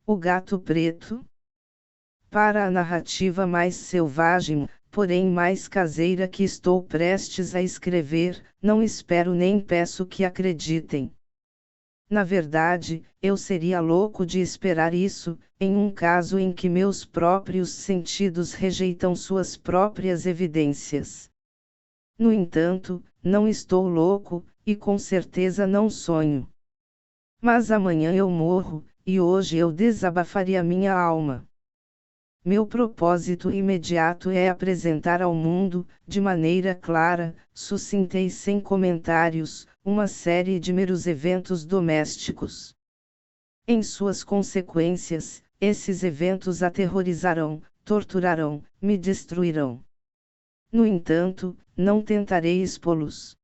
O gato preto? Para a narrativa mais selvagem, porém mais caseira que estou prestes a escrever, não espero nem peço que acreditem. Na verdade, eu seria louco de esperar isso, em um caso em que meus próprios sentidos rejeitam suas próprias evidências. No entanto, não estou louco, e com certeza não sonho. Mas amanhã eu morro, e hoje eu desabafaria minha alma. Meu propósito imediato é apresentar ao mundo, de maneira clara, sucinta e sem comentários, uma série de meros eventos domésticos. Em suas consequências, esses eventos aterrorizarão, torturarão, me destruirão. No entanto, não tentarei expô-los.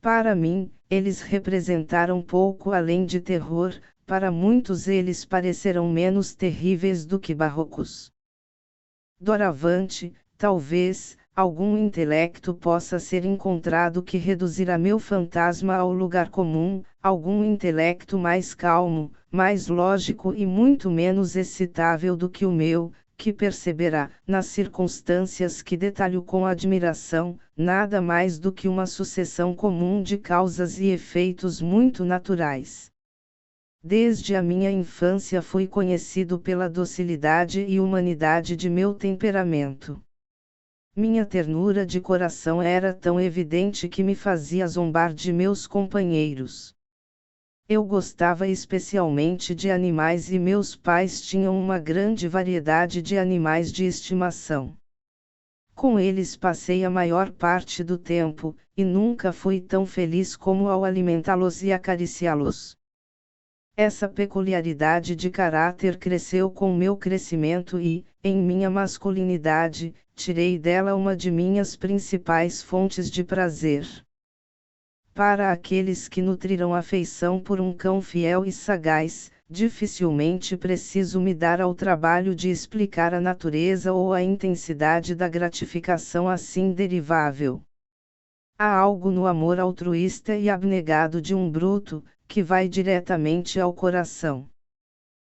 Para mim, eles representaram pouco além de terror, para muitos eles parecerão menos terríveis do que barrocos. Doravante, talvez, algum intelecto possa ser encontrado que reduzirá meu fantasma ao lugar comum, algum intelecto mais calmo, mais lógico e muito menos excitável do que o meu, que perceberá, nas circunstâncias que detalho com admiração, nada mais do que uma sucessão comum de causas e efeitos muito naturais. Desde a minha infância fui conhecido pela docilidade e humanidade de meu temperamento. Minha ternura de coração era tão evidente que me fazia zombar de meus companheiros. Eu gostava especialmente de animais e meus pais tinham uma grande variedade de animais de estimação. Com eles passei a maior parte do tempo, e nunca fui tão feliz como ao alimentá-los e acariciá-los. Essa peculiaridade de caráter cresceu com meu crescimento e, em minha masculinidade, tirei dela uma de minhas principais fontes de prazer. Para aqueles que nutrirão afeição por um cão fiel e sagaz, dificilmente preciso me dar ao trabalho de explicar a natureza ou a intensidade da gratificação assim derivável. Há algo no amor altruísta e abnegado de um bruto, que vai diretamente ao coração.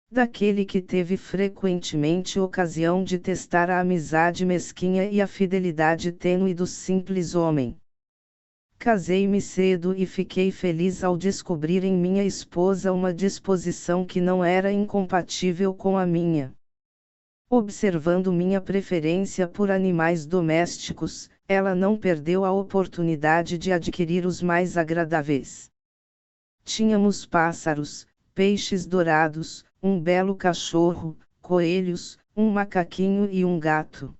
Daquele que teve frequentemente ocasião de testar a amizade mesquinha e a fidelidade tênue do simples homem. Casei-me cedo e fiquei feliz ao descobrir em minha esposa uma disposição que não era incompatível com a minha. Observando minha preferência por animais domésticos, ela não perdeu a oportunidade de adquirir os mais agradáveis. Tínhamos pássaros, peixes dourados, um belo cachorro, coelhos, um macaquinho e um gato.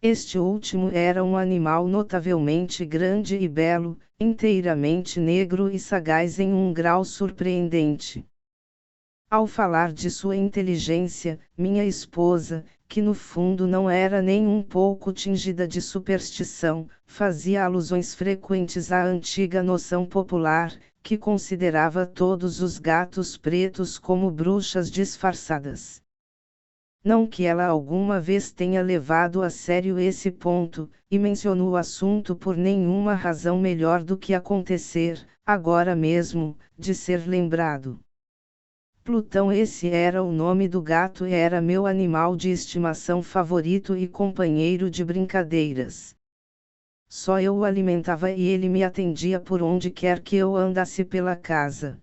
Este último era um animal notavelmente grande e belo, inteiramente negro e sagaz em um grau surpreendente. Ao falar de sua inteligência, minha esposa, que no fundo não era nem um pouco tingida de superstição, fazia alusões frequentes à antiga noção popular, que considerava todos os gatos pretos como bruxas disfarçadas. Não que ela alguma vez tenha levado a sério esse ponto, e mencionou o assunto por nenhuma razão melhor do que acontecer, agora mesmo, de ser lembrado. Plutão, esse era o nome do gato e era meu animal de estimação favorito e companheiro de brincadeiras. Só eu o alimentava e ele me atendia por onde quer que eu andasse pela casa.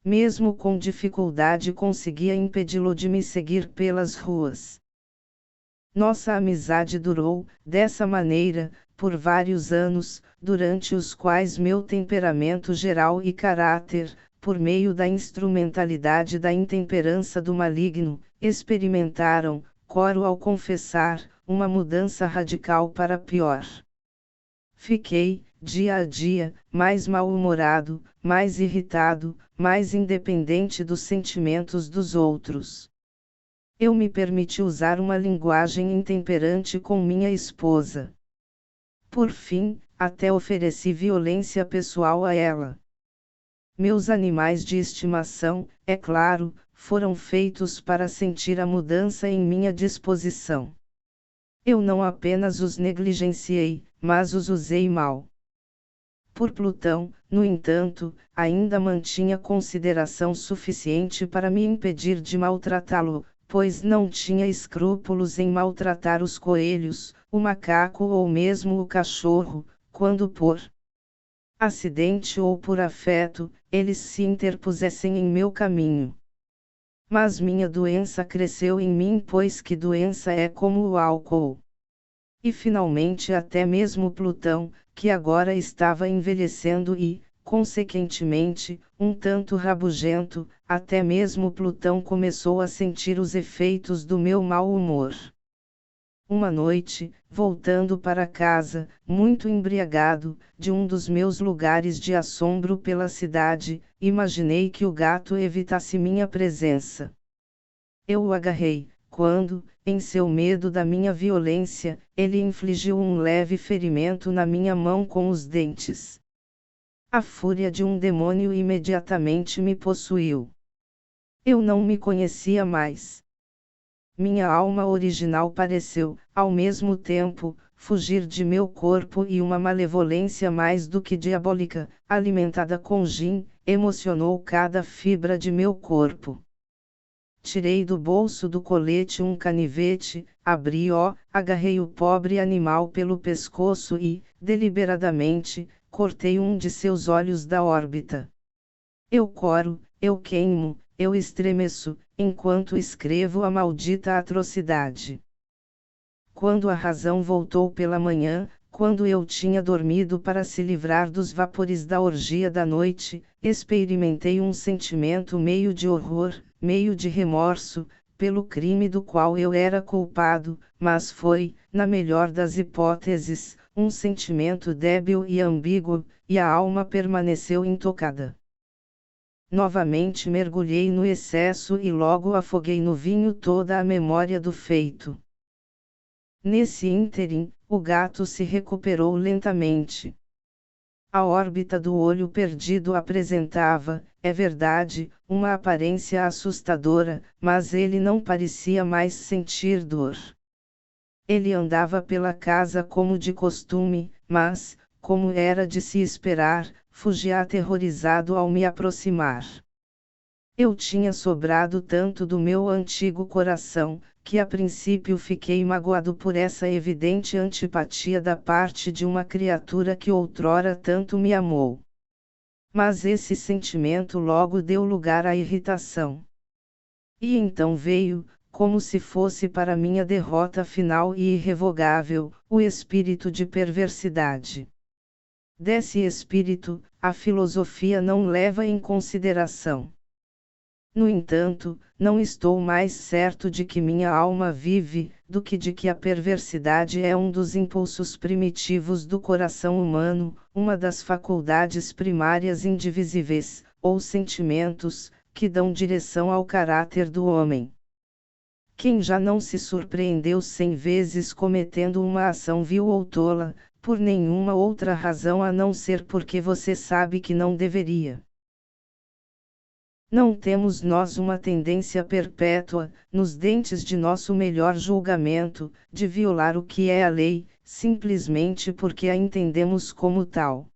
Mesmo com dificuldade conseguia impedi-lo de me seguir pelas ruas. Nossa amizade durou, dessa maneira, por vários anos, durante os quais meu temperamento geral e caráter, por meio da instrumentalidade da intemperança do maligno, experimentaram, coro ao confessar, uma mudança radical para pior. Fiquei, dia a dia, mais mal-humorado, mais irritado, mais independente dos sentimentos dos outros. Eu me permiti usar uma linguagem intemperante com minha esposa. Por fim, até ofereci violência pessoal a ela. Meus animais de estimação, é claro, foram feitos para sentir a mudança em minha disposição. Eu não apenas os negligenciei, mas os usei mal. por Plutão, no entanto, ainda mantinha consideração suficiente para me impedir de maltratá-lo, pois não tinha escrúpulos em maltratar os coelhos, o macaco ou mesmo o cachorro, quando por acidente ou por afeto, eles se interpusessem em meu caminho. Mas minha doença cresceu em mim, pois que doença é como o álcool. E finalmente até mesmo Plutão, que agora estava envelhecendo e, consequentemente, um tanto rabugento, até mesmo Plutão começou a sentir os efeitos do meu mau humor. Uma noite, voltando para casa, muito embriagado, de um dos meus lugares de assombro pela cidade, imaginei que o gato evitasse minha presença. Eu o agarrei, quando, em seu medo da minha violência, ele infligiu um leve ferimento na minha mão com os dentes. A fúria de um demônio imediatamente me possuiu. Eu não me conhecia mais. Minha alma original pareceu, ao mesmo tempo, fugir de meu corpo, e uma malevolência mais do que diabólica, alimentada com gin, emocionou cada fibra de meu corpo. Tirei do bolso do colete um canivete, abri-o, agarrei o pobre animal pelo pescoço e, deliberadamente, cortei um de seus olhos da órbita. Eu coro, eu queimo, eu estremeço, enquanto escrevo a maldita atrocidade. Quando a razão voltou pela manhã, quando eu tinha dormido para se livrar dos vapores da orgia da noite, experimentei um sentimento meio de horror, meio de remorso, pelo crime do qual eu era culpado, mas foi, na melhor das hipóteses, um sentimento débil e ambíguo, e a alma permaneceu intocada. Novamente mergulhei no excesso e logo afoguei no vinho toda a memória do feito. Nesse ínterim, o gato se recuperou lentamente. A órbita do olho perdido apresentava, é verdade, uma aparência assustadora, mas ele não parecia mais sentir dor. Ele andava pela casa como de costume, mas, como era de se esperar, fugia aterrorizado ao me aproximar. Eu tinha sobrado tanto do meu antigo coração, que a princípio fiquei magoado por essa evidente antipatia da parte de uma criatura que outrora tanto me amou. Mas esse sentimento logo deu lugar à irritação. E então veio, como se fosse para minha derrota final e irrevogável, o espírito de perversidade. Desse espírito, a filosofia não leva em consideração. No entanto, não estou mais certo de que minha alma vive, do que de que a perversidade é um dos impulsos primitivos do coração humano, uma das faculdades primárias indivisíveis, ou sentimentos, que dão direção ao caráter do homem. Quem já não se surpreendeu 100 vezes cometendo uma ação vil ou tola, por nenhuma outra razão a não ser porque você sabe que não deveria? Não temos nós uma tendência perpétua, nos dentes de nosso melhor julgamento, de violar o que é a lei, simplesmente porque a entendemos como tal.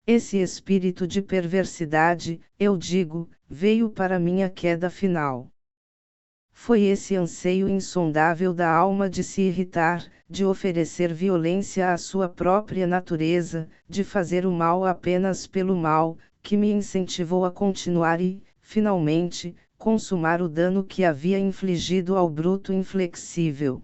Esse espírito de perversidade, eu digo, veio para minha queda final. Foi esse anseio insondável da alma de se irritar, de oferecer violência à sua própria natureza, de fazer o mal apenas pelo mal, que me incentivou a continuar e, finalmente, consumar o dano que havia infligido ao bruto inflexível.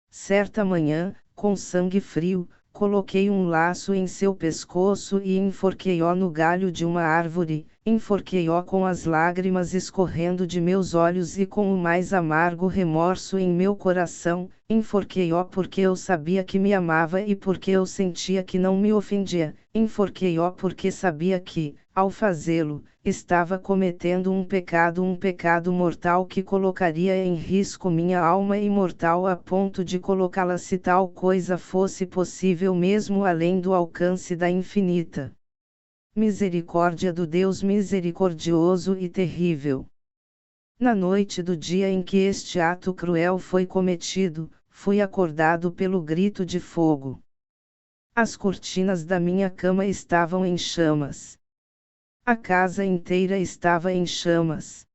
Certa manhã, com sangue frio, coloquei um laço em seu pescoço e enforquei-o no galho de uma árvore, enforquei-o com as lágrimas escorrendo de meus olhos e com o mais amargo remorso em meu coração, enforquei-o porque eu sabia que me amava e porque eu sentia que não me ofendia, enforquei-o porque sabia que, ao fazê-lo, estava cometendo um pecado mortal que colocaria em risco minha alma imortal a ponto de colocá-la se tal coisa fosse possível mesmo além do alcance da infinita misericórdia do Deus misericordioso e terrível. Na noite do dia em que este ato cruel foi cometido, fui acordado pelo grito de fogo. As cortinas da minha cama estavam em chamas. A casa inteira estava em chamas.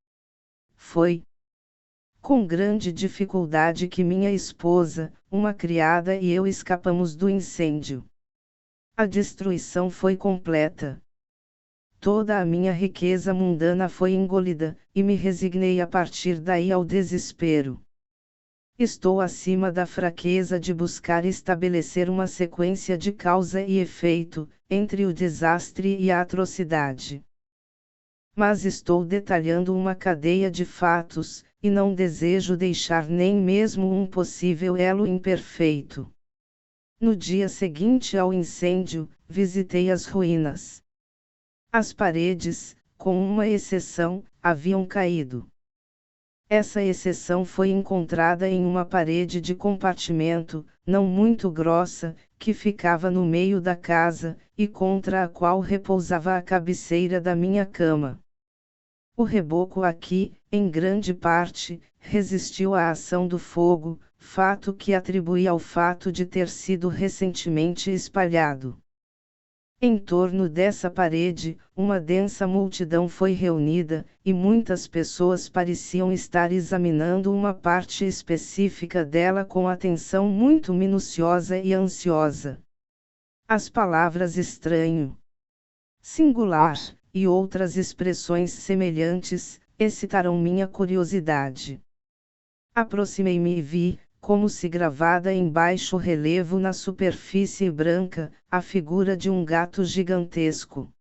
Foi com grande dificuldade que minha esposa, uma criada e eu escapamos do incêndio. A destruição foi completa. Toda a minha riqueza mundana foi engolida, e me resignei a partir daí ao desespero. Estou acima da fraqueza de buscar estabelecer uma sequência de causa e efeito, entre o desastre e a atrocidade. Mas estou detalhando uma cadeia de fatos, e não desejo deixar nem mesmo um possível elo imperfeito. No dia seguinte ao incêndio, visitei as ruínas. As paredes, com uma exceção, haviam caído. Essa exceção foi encontrada em uma parede de compartimento, não muito grossa, que ficava no meio da casa, e contra a qual repousava a cabeceira da minha cama. O reboco aqui, em grande parte, resistiu à ação do fogo, fato que atribuí ao fato de ter sido recentemente espalhado. Em torno dessa parede, uma densa multidão foi reunida, e muitas pessoas pareciam estar examinando uma parte específica dela com atenção muito minuciosa e ansiosa. As palavras estranho, singular, e outras expressões semelhantes, excitaram minha curiosidade. Aproximei-me e vi, como se gravada em baixo relevo na superfície branca, a figura de um gato gigantesco.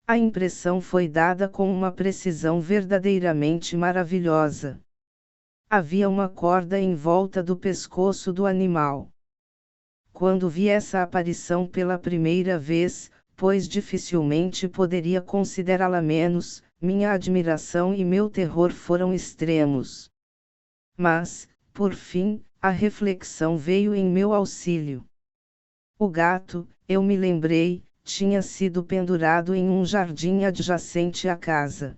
A impressão foi dada com uma precisão verdadeiramente maravilhosa. Havia uma corda em volta do pescoço do animal. Quando vi essa aparição pela primeira vez, pois dificilmente poderia considerá-la menos, minha admiração e meu terror foram extremos. Mas, por fim, a reflexão veio em meu auxílio. O gato, eu me lembrei, tinha sido pendurado em um jardim adjacente à casa.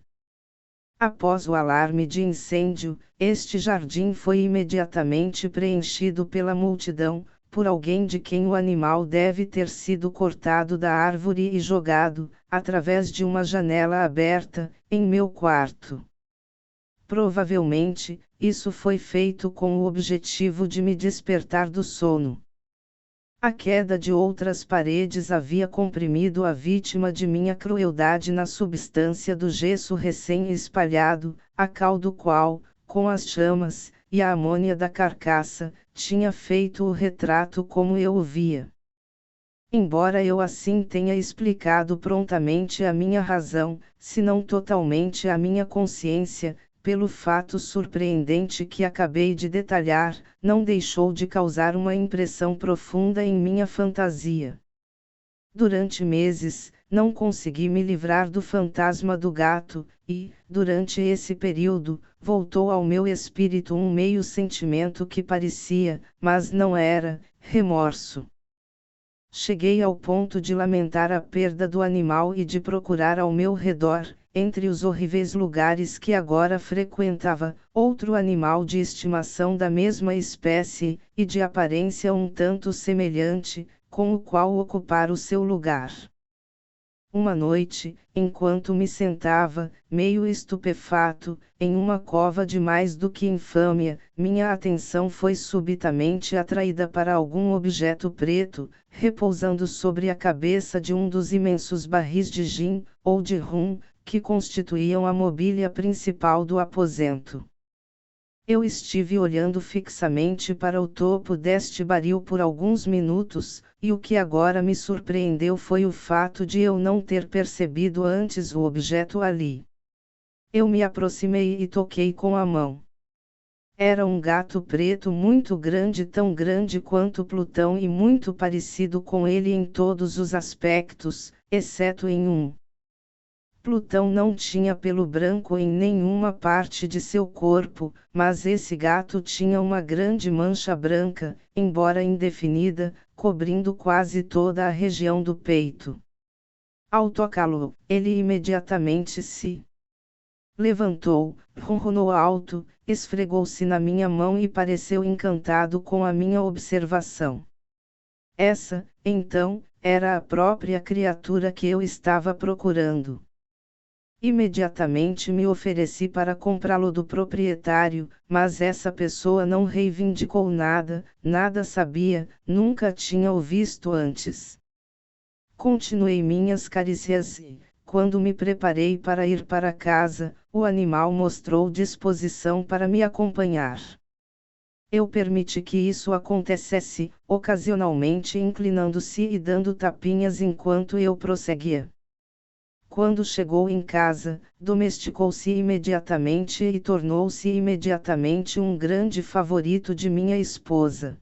Após o alarme de incêndio, este jardim foi imediatamente preenchido pela multidão, por alguém de quem o animal deve ter sido cortado da árvore e jogado, através de uma janela aberta, em meu quarto. Provavelmente, isso foi feito com o objetivo de me despertar do sono. A queda de outras paredes havia comprimido a vítima de minha crueldade na substância do gesso recém-espalhado, a cal do qual, com as chamas, e a amônia da carcaça, tinha feito o retrato como eu o via. Embora eu assim tenha explicado prontamente a minha razão, se não totalmente a minha consciência, pelo fato surpreendente que acabei de detalhar, não deixou de causar uma impressão profunda em minha fantasia. Durante meses, não consegui me livrar do fantasma do gato, e, durante esse período, voltou ao meu espírito um meio sentimento que parecia, mas não era, remorso. Cheguei ao ponto de lamentar a perda do animal e de procurar ao meu redor, entre os horríveis lugares que agora frequentava, outro animal de estimação da mesma espécie, e de aparência um tanto semelhante, com o qual ocupar o seu lugar. Uma noite, enquanto me sentava, meio estupefato, em uma cova de mais do que infâmia, minha atenção foi subitamente atraída para algum objeto preto, repousando sobre a cabeça de um dos imensos barris de gin, ou de rum, que constituíam a mobília principal do aposento. Eu estive olhando fixamente para o topo deste baril por alguns minutos, e o que agora me surpreendeu foi o fato de eu não ter percebido antes o objeto ali. Eu me aproximei e toquei com a mão. Era um gato preto muito grande, tão grande quanto Plutão e muito parecido com ele em todos os aspectos, exceto em um. Plutão não tinha pelo branco em nenhuma parte de seu corpo, mas esse gato tinha uma grande mancha branca, embora indefinida, cobrindo quase toda a região do peito. Ao tocá-lo, ele imediatamente se levantou, ronronou alto, esfregou-se na minha mão e pareceu encantado com a minha observação. Essa, então, era a própria criatura que eu estava procurando. Imediatamente me ofereci para comprá-lo do proprietário, mas essa pessoa não reivindicou nada, nada sabia, nunca tinha o visto antes. Continuei minhas carícias e, quando me preparei para ir para casa, o animal mostrou disposição para me acompanhar. Eu permiti que isso acontecesse, ocasionalmente inclinando-se e dando tapinhas enquanto eu prosseguia. Quando chegou em casa, domesticou-se imediatamente e tornou-se imediatamente um grande favorito de minha esposa.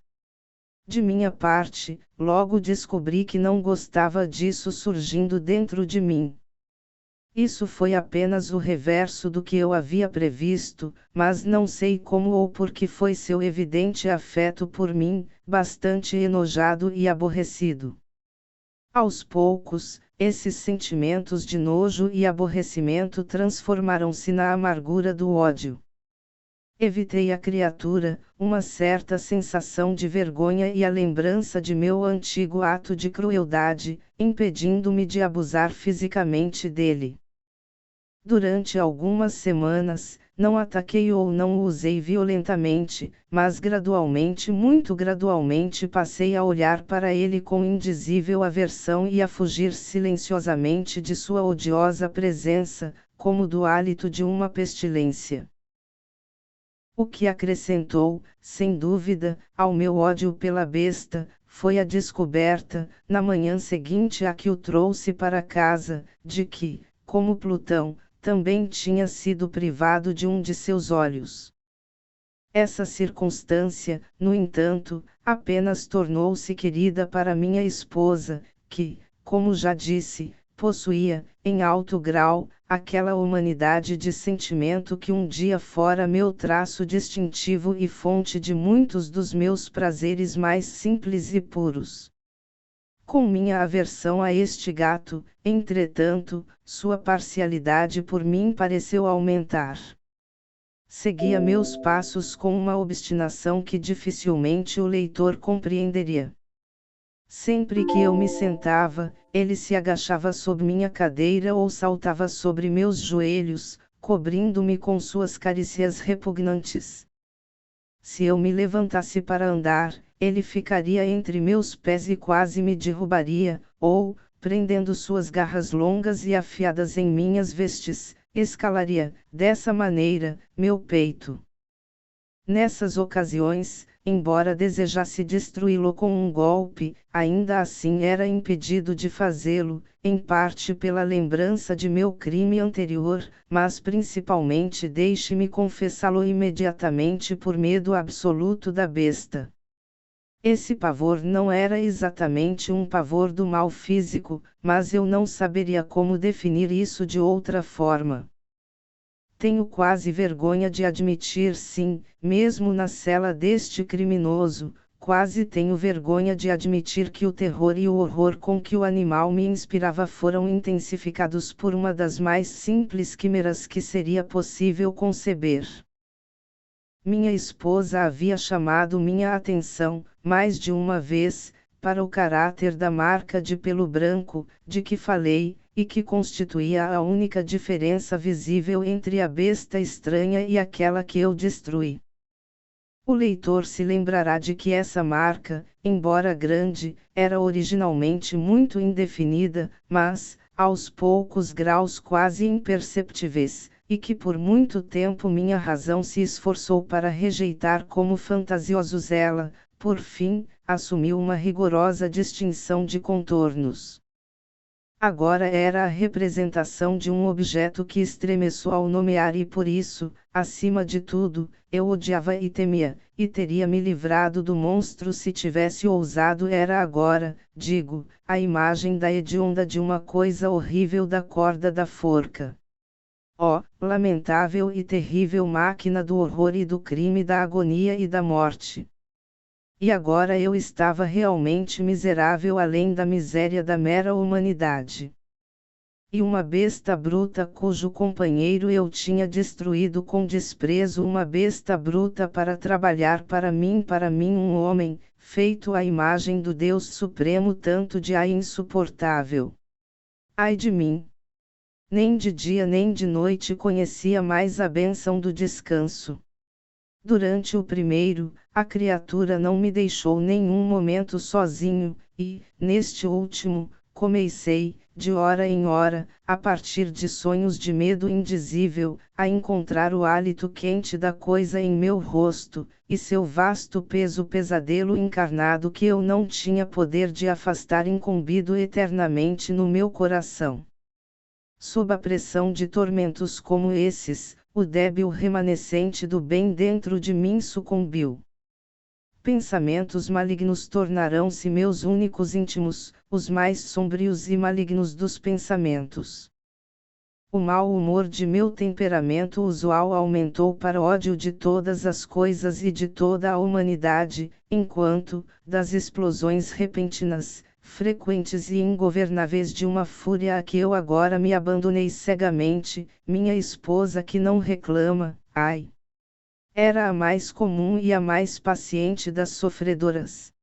De minha parte, logo descobri que não gostava disso surgindo dentro de mim. Isso foi apenas o reverso do que eu havia previsto, mas não sei como ou por que foi seu evidente afeto por mim, bastante enojado e aborrecido. Aos poucos, esses sentimentos de nojo e aborrecimento transformaram-se na amargura do ódio. Evitei a criatura, uma certa sensação de vergonha e a lembrança de meu antigo ato de crueldade, impedindo-me de abusar fisicamente dele. Durante algumas semanas, não ataquei ou não o usei violentamente, mas gradualmente, muito gradualmente passei a olhar para ele com indizível aversão e a fugir silenciosamente de sua odiosa presença, como do hálito de uma pestilência. O que acrescentou, sem dúvida, ao meu ódio pela besta, foi a descoberta, na manhã seguinte a que o trouxe para casa, de que, como Plutão, também tinha sido privado de um de seus olhos. Essa circunstância, no entanto, apenas tornou-se querida para minha esposa, que, como já disse, possuía, em alto grau, aquela humanidade de sentimento que um dia fora meu traço distintivo e fonte de muitos dos meus prazeres mais simples e puros. Com minha aversão a este gato, entretanto, sua parcialidade por mim pareceu aumentar. Seguia meus passos com uma obstinação que dificilmente o leitor compreenderia. Sempre que eu me sentava, ele se agachava sob minha cadeira ou saltava sobre meus joelhos, cobrindo-me com suas carícias repugnantes. Se eu me levantasse para andar, ele ficaria entre meus pés e quase me derrubaria, ou, prendendo suas garras longas e afiadas em minhas vestes, escalaria, dessa maneira, meu peito. Nessas ocasiões, embora desejasse destruí-lo com um golpe, ainda assim era impedido de fazê-lo, em parte pela lembrança de meu crime anterior, mas principalmente deixe-me confessá-lo imediatamente por medo absoluto da besta. Esse pavor não era exatamente um pavor do mal físico, mas eu não saberia como definir isso de outra forma. Tenho quase vergonha de admitir, sim, mesmo na cela deste criminoso, quase tenho vergonha de admitir que o terror e o horror com que o animal me inspirava foram intensificados por uma das mais simples quimeras que seria possível conceber. Minha esposa havia chamado minha atenção, mais de uma vez, para o caráter da marca de pelo branco, de que falei, e que constituía a única diferença visível entre a besta estranha e aquela que eu destruí. O leitor se lembrará de que essa marca, embora grande, era originalmente muito indefinida, mas, aos poucos graus quase imperceptíveis, e que por muito tempo minha razão se esforçou para rejeitar como fantasiosos, ela, por fim, assumiu uma rigorosa distinção de contornos. Agora era a representação de um objeto que estremeçou ao nomear e por isso, acima de tudo, eu odiava e temia, e teria me livrado do monstro se tivesse ousado. Era agora, digo, a imagem da hedionda de uma coisa horrível da corda da forca. Ó, lamentável e terrível máquina do horror e do crime, da agonia e da morte! E agora eu estava realmente miserável além da miséria da mera humanidade. E uma besta bruta cujo companheiro eu tinha destruído com desprezo, uma besta bruta para trabalhar para mim um homem, feito à imagem do Deus Supremo, tanto de insuportável. Ai de mim! Nem de dia nem de noite conhecia mais a bênção do descanso. Durante o primeiro, a criatura não me deixou nenhum momento sozinho, e, neste último, comecei, de hora em hora, a partir de sonhos de medo indizível, a encontrar o hálito quente da coisa em meu rosto, e seu vasto peso pesadelo encarnado que eu não tinha poder de afastar incumbido eternamente no meu coração. Sob a pressão de tormentos como esses, o débil remanescente do bem dentro de mim sucumbiu. Pensamentos malignos tornarão-se meus únicos íntimos, os mais sombrios e malignos dos pensamentos. O mau humor de meu temperamento usual aumentou para ódio de todas as coisas e de toda a humanidade, enquanto, das explosões repentinas, frequentes e ingovernáveis de uma fúria a que eu agora me abandonei cegamente, minha esposa que não reclama, ai! Era a mais comum e a mais paciente das sofredoras.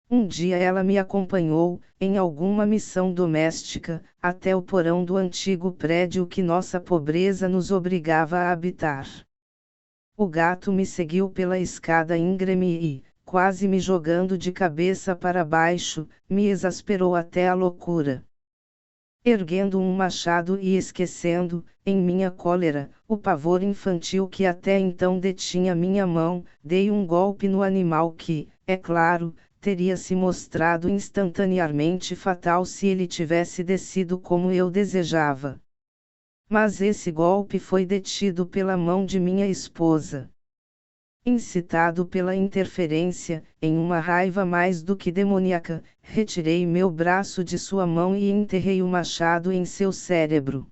Um dia ela me acompanhou, em alguma missão doméstica, até o porão do antigo prédio que nossa pobreza nos obrigava a habitar. O gato me seguiu pela escada íngreme e, quase me jogando de cabeça para baixo, me exasperou até a loucura. Erguendo um machado e esquecendo, em minha cólera, o pavor infantil que até então detinha minha mão, dei um golpe no animal que, é claro, teria se mostrado instantaneamente fatal se ele tivesse descido como eu desejava. Mas esse golpe foi detido pela mão de minha esposa. Incitado pela interferência, em uma raiva mais do que demoníaca, retirei meu braço de sua mão e enterrei o machado em seu cérebro.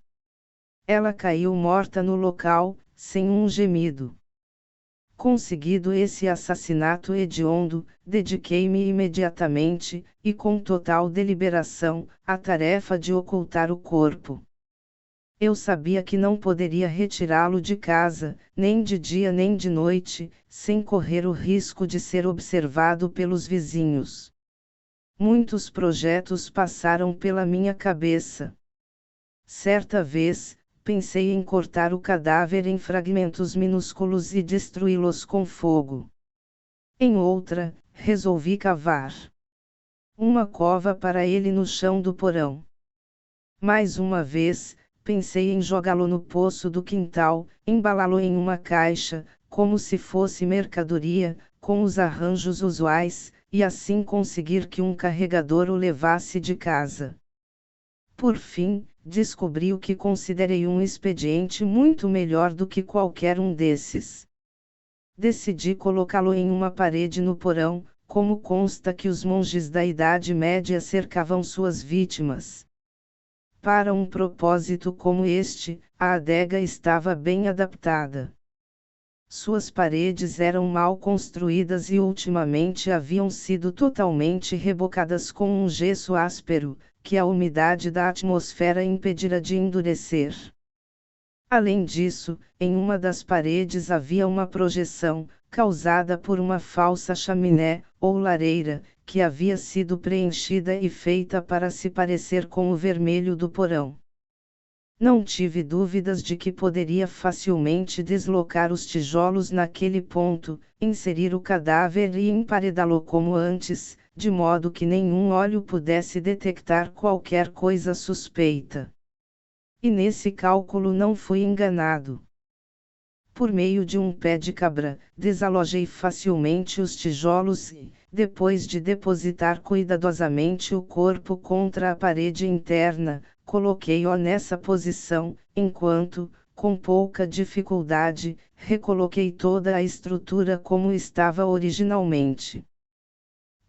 Ela caiu morta no local, sem um gemido. Conseguido esse assassinato hediondo, dediquei-me imediatamente, e com total deliberação, à tarefa de ocultar o corpo. Eu sabia que não poderia retirá-lo de casa, nem de dia nem de noite, sem correr o risco de ser observado pelos vizinhos. Muitos projetos passaram pela minha cabeça. Certa vez, pensei em cortar o cadáver em fragmentos minúsculos e destruí-los com fogo. Em outra, resolvi cavar uma cova para ele no chão do porão. Mais uma vez, pensei em jogá-lo no poço do quintal, embalá-lo em uma caixa, como se fosse mercadoria, com os arranjos usuais, e assim conseguir que um carregador o levasse de casa. Por fim, descobri o que considerei um expediente muito melhor do que qualquer um desses. Decidi colocá-lo em uma parede no porão, como consta que os monges da Idade Média cercavam suas vítimas. Para um propósito como este, a adega estava bem adaptada. Suas paredes eram mal construídas e ultimamente haviam sido totalmente rebocadas com um gesso áspero, que a umidade da atmosfera impedira de endurecer. Além disso, em uma das paredes havia uma projeção, causada por uma falsa chaminé, ou lareira, que havia sido preenchida e feita para se parecer com o vermelho do porão. Não tive dúvidas de que poderia facilmente deslocar os tijolos naquele ponto, inserir o cadáver e emparedá-lo como antes, de modo que nenhum olho pudesse detectar qualquer coisa suspeita. E nesse cálculo não fui enganado. Por meio de um pé de cabra, desalojei facilmente os tijolos e, depois de depositar cuidadosamente o corpo contra a parede interna, coloquei-o nessa posição, enquanto, com pouca dificuldade, recoloquei toda a estrutura como estava originalmente.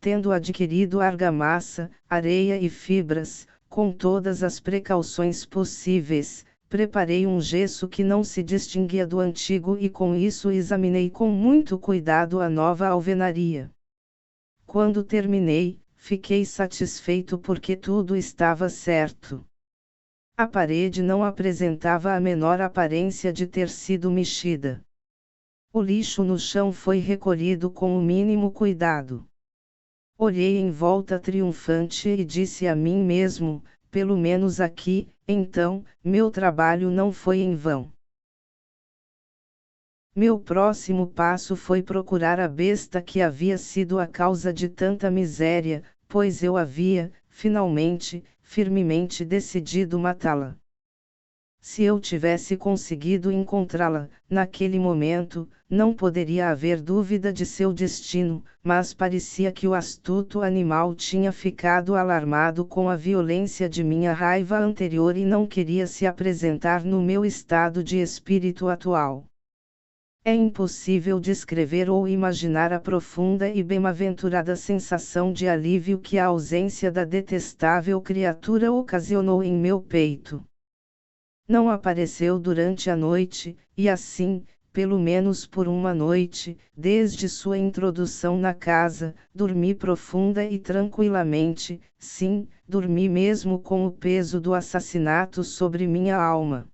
Tendo adquirido argamassa, areia e fibras, com todas as precauções possíveis, preparei um gesso que não se distinguia do antigo e com isso examinei com muito cuidado a nova alvenaria. Quando terminei, fiquei satisfeito porque tudo estava certo. A parede não apresentava a menor aparência de ter sido mexida. O lixo no chão foi recolhido com o mínimo cuidado. Olhei em volta triunfante e disse a mim mesmo, pelo menos aqui, então, meu trabalho não foi em vão. Meu próximo passo foi procurar a besta que havia sido a causa de tanta miséria, pois eu havia, finalmente, firmemente decidido matá-la. Se eu tivesse conseguido encontrá-la, naquele momento, não poderia haver dúvida de seu destino, mas parecia que o astuto animal tinha ficado alarmado com a violência de minha raiva anterior e não queria se apresentar no meu estado de espírito atual. É impossível descrever ou imaginar a profunda e bem-aventurada sensação de alívio que a ausência da detestável criatura ocasionou em meu peito. Não apareceu durante a noite, e assim, pelo menos por uma noite, desde sua introdução na casa, dormi profunda e tranquilamente, sim, dormi mesmo com o peso do assassinato sobre minha alma.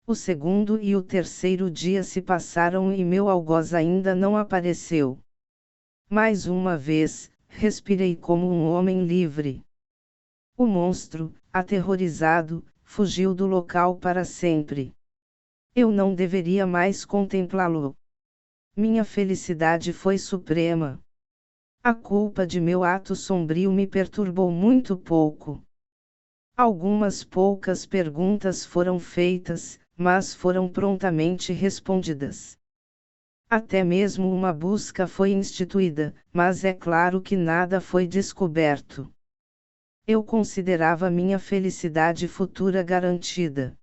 O segundo e o terceiro dia se passaram e meu algoz ainda não apareceu. Mais uma vez, respirei como um homem livre. O monstro, aterrorizado, fugiu do local para sempre. Eu não deveria mais contemplá-lo. Minha felicidade foi suprema. A culpa de meu ato sombrio me perturbou muito pouco. Algumas poucas perguntas foram feitas, mas foram prontamente respondidas. Até mesmo uma busca foi instituída, mas é claro que nada foi descoberto. Eu considerava minha felicidade futura garantida.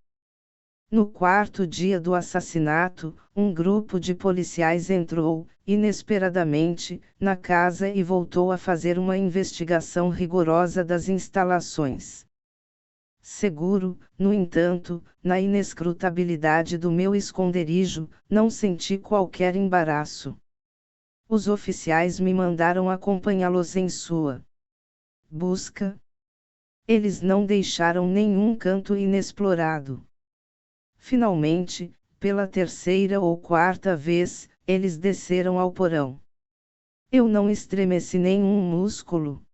No quarto dia do assassinato, um grupo de policiais entrou, inesperadamente, na casa e voltou a fazer uma investigação rigorosa das instalações. Seguro, no entanto, na inescrutabilidade do meu esconderijo, não senti qualquer embaraço. Os oficiais me mandaram acompanhá-los em sua busca. Eles não deixaram nenhum canto inexplorado. Finalmente, pela terceira ou quarta vez, eles desceram ao porão. Eu não estremeci nenhum músculo.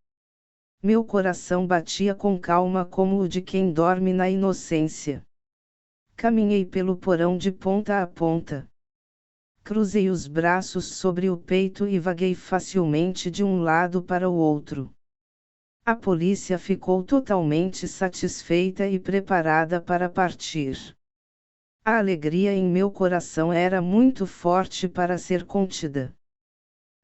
Meu coração batia com calma como o de quem dorme na inocência. Caminhei pelo porão de ponta a ponta. Cruzei os braços sobre o peito e vaguei facilmente de um lado para o outro. A polícia ficou totalmente satisfeita e preparada para partir. A alegria em meu coração era muito forte para ser contida.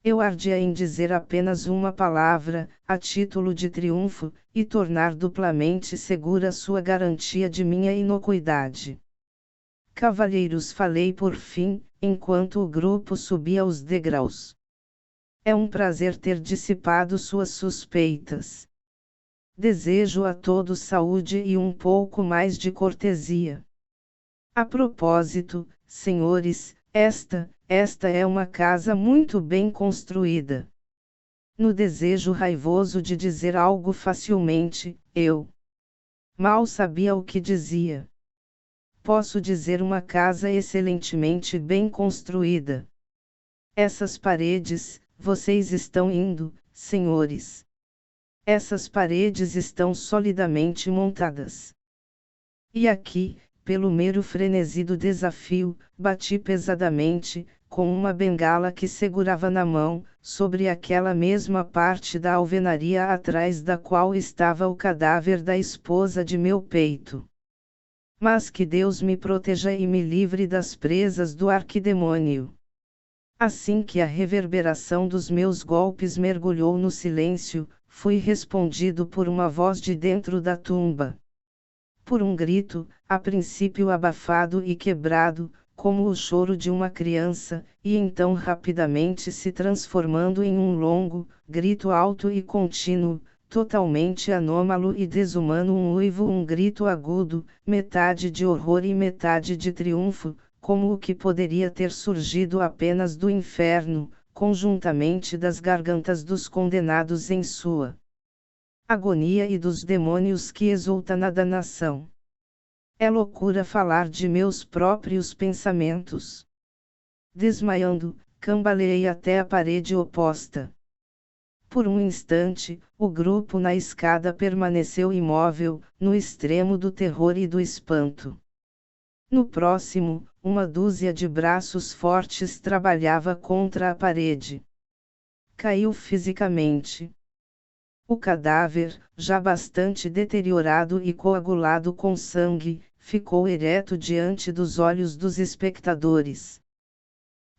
Eu ardia em dizer apenas uma palavra, a título de triunfo, e tornar duplamente segura sua garantia de minha inocuidade. Cavalheiros, falei por fim, enquanto o grupo subia os degraus. É um prazer ter dissipado suas suspeitas. Desejo a todos saúde e um pouco mais de cortesia. A propósito, senhores, esta é uma casa muito bem construída. No desejo raivoso de dizer algo facilmente, eu mal sabia o que dizia. Posso dizer uma casa excelentemente bem construída. Essas paredes, vocês estão indo, senhores. Essas paredes estão solidamente montadas. E aqui, pelo mero frenesi do desafio, bati pesadamente, com uma bengala que segurava na mão, sobre aquela mesma parte da alvenaria atrás da qual estava o cadáver da esposa de meu peito. Mas que Deus me proteja e me livre das presas do arquidemônio. Assim que a reverberação dos meus golpes mergulhou no silêncio, fui respondido por uma voz de dentro da tumba. Por um grito, a princípio abafado e quebrado, como o choro de uma criança, e então rapidamente se transformando em um longo, grito alto e contínuo, totalmente anômalo e desumano, um uivo, um grito agudo, metade de horror e metade de triunfo, como o que poderia ter surgido apenas do inferno, conjuntamente das gargantas dos condenados em sua agonia e dos demônios que exulta na danação. É loucura falar de meus próprios pensamentos. Desmaiando, cambaleei até a parede oposta. Por um instante, o grupo na escada permaneceu imóvel, no extremo do terror e do espanto. No próximo, uma dúzia de braços fortes trabalhava contra a parede. Caiu fisicamente. O cadáver, já bastante deteriorado e coagulado com sangue, ficou ereto diante dos olhos dos espectadores.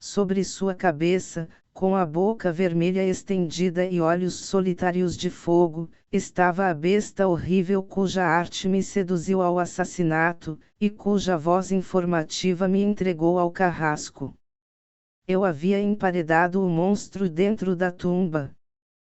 Sobre sua cabeça, com a boca vermelha estendida e olhos solitários de fogo, estava a besta horrível cuja arte me seduziu ao assassinato, e cuja voz informativa me entregou ao carrasco. Eu havia emparedado o monstro dentro da tumba.